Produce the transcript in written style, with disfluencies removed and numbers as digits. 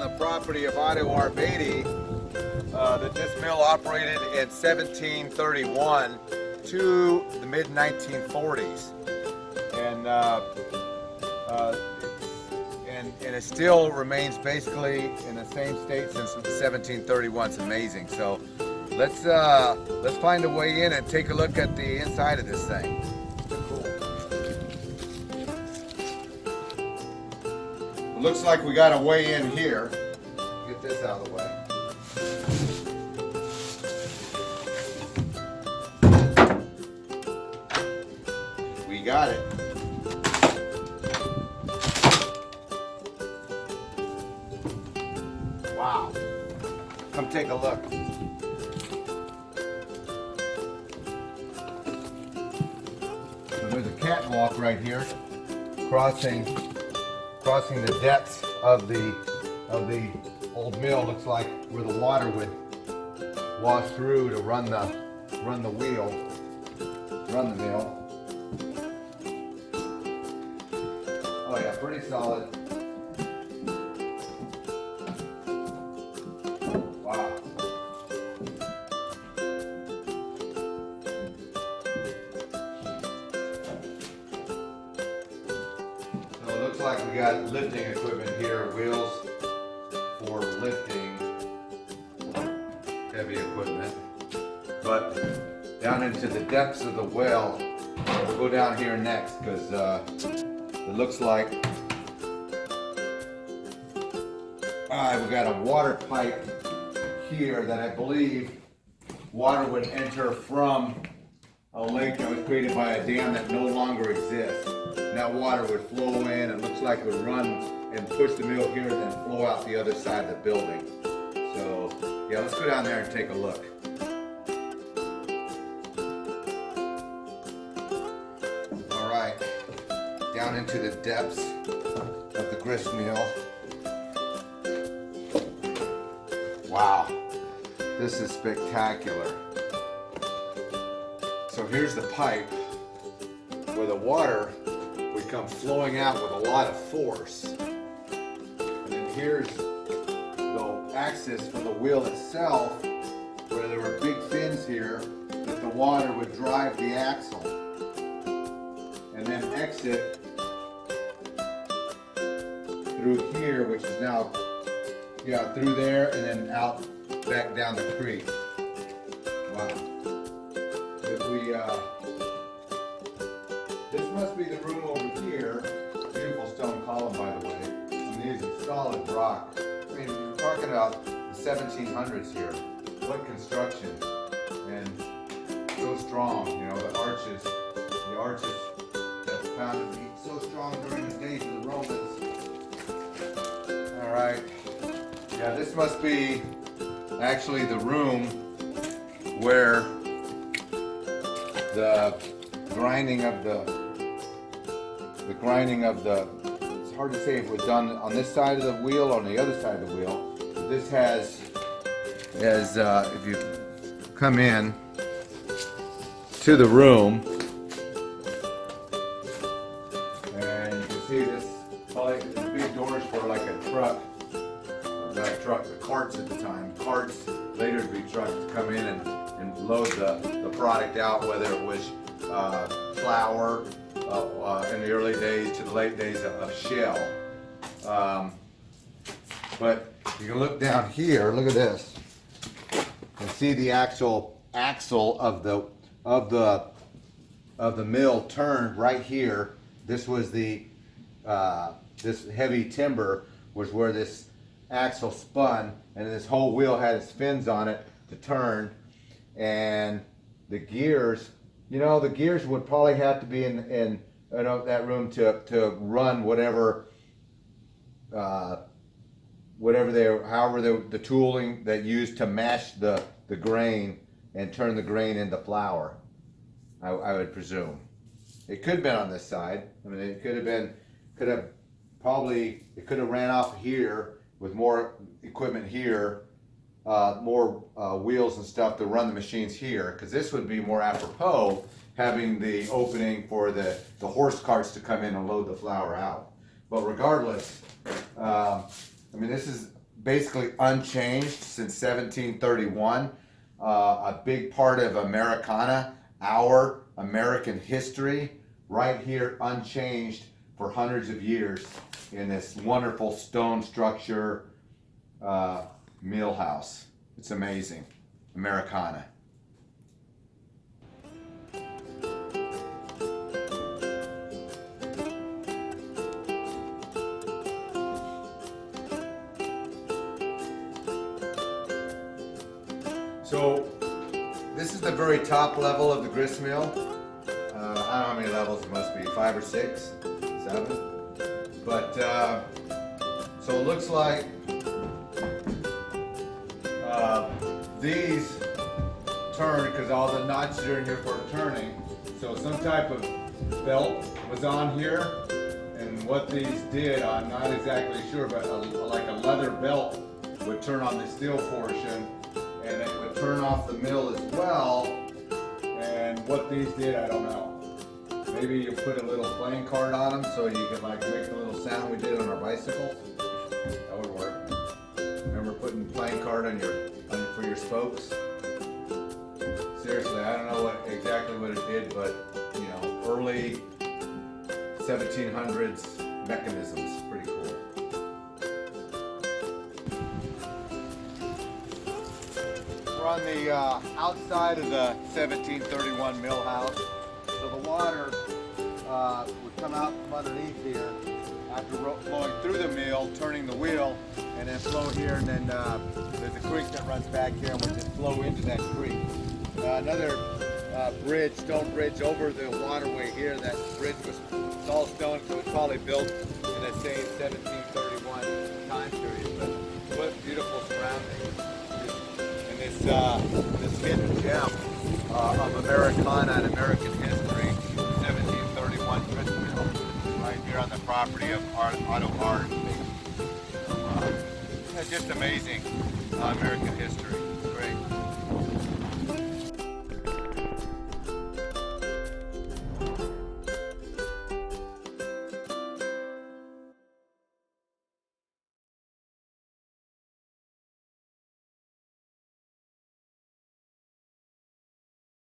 the property of Otto R Bade that this mill operated in 1731 to the mid-1940s. And it still remains basically in the same state since 1731. It's amazing. So let's find a way in and take a look at the inside of this thing. Cool. It looks like we got a way in here. Get this out of the way. We got it. Wow. Come take a look. So there's a catwalk right here crossing the depths of the old mill. Looks like where the water would wash through to run the mill. Oh yeah, pretty solid. Wow. So it looks like we got lifting equipment here, wheels for lifting heavy equipment. But down into the depths of the well, we'll go down here next because it looks like we've got a water pipe here that I believe water would enter from a lake that was created by a dam that no longer exists. And that water would flow in and looks like it would run and push the mill here and then flow out the other side of the building. So yeah, let's go down there and take a look. All right, down into the depths of the grist mill. Wow, this is spectacular. So here's the pipe where the water would come flowing out with a lot of force. And then here's the axis for the wheel itself, where there were big fins here that the water would drive the axle and then exit through here, which is now through there and then out back down the creek. Wow. If we, this must be the room over here. Beautiful stone column, by the way. I mean, these are solid rock. I mean, we're talking about the 1700s here. What construction, and so strong. You know, the arches that found to be so strong during the days of the Romans. All right. Yeah, this must be actually the room where the grinding of the it's hard to say if it was done on this side of the wheel or on the other side of the wheel. But this has if you come in to the room and you can see this probably the big doors for like a truck. The carts at the time. Carts later to be trucks to come in and load the product out, whether it was flour in the early days to the late days of shell. But you can look down here. Look at this, and see the actual axle of the mill turned right here. This was the this heavy timber was where this axle spun, and this whole wheel had its fins on it to turn, and the gears, the gears would probably have to be in that room to run whatever the tooling that used to mash the grain and turn the grain into flour. I would presume it could have been on this side. I mean, it could have ran off here with more equipment here, more wheels and stuff to run the machines here, because this would be more apropos having the opening for the horse carts to come in and load the flour out. But regardless, I mean, this is basically unchanged since 1731. A big part of Americana, our American history, right here unchanged for hundreds of years in this wonderful stone structure mill house. It's amazing. Americana. So this is the very top level of the grist mill. I don't know how many levels it must be, 5 or 6, 7. But so it looks like these turn because all the knots are in here for turning. So some type of belt was on here, and what these did, I'm not exactly sure, but like a leather belt would turn on the steel portion, and it would turn off the mill as well. And what these did, I don't know. Maybe you put a little playing card on them so you could like make the little sound we did on our bicycles. That would work. Remember putting playing card on for your spokes? Seriously, I don't know exactly what it did, but you know, early 1700s mechanisms, pretty cool. We're on the outside of the 1731 mill house. So the water would come out from underneath here after flowing through the mill, turning the wheel, and then flow here, and then there's a creek that runs back here and would just flow into that creek. Another bridge, stone bridge over the waterway here. That bridge was all stone, so it was probably built in the same 1731 time period. But what beautiful surroundings. And this hidden gem of Americana and American history, 1731 Grist Mill, right here on the property of Otto R Bade. Just amazing American history. It's great.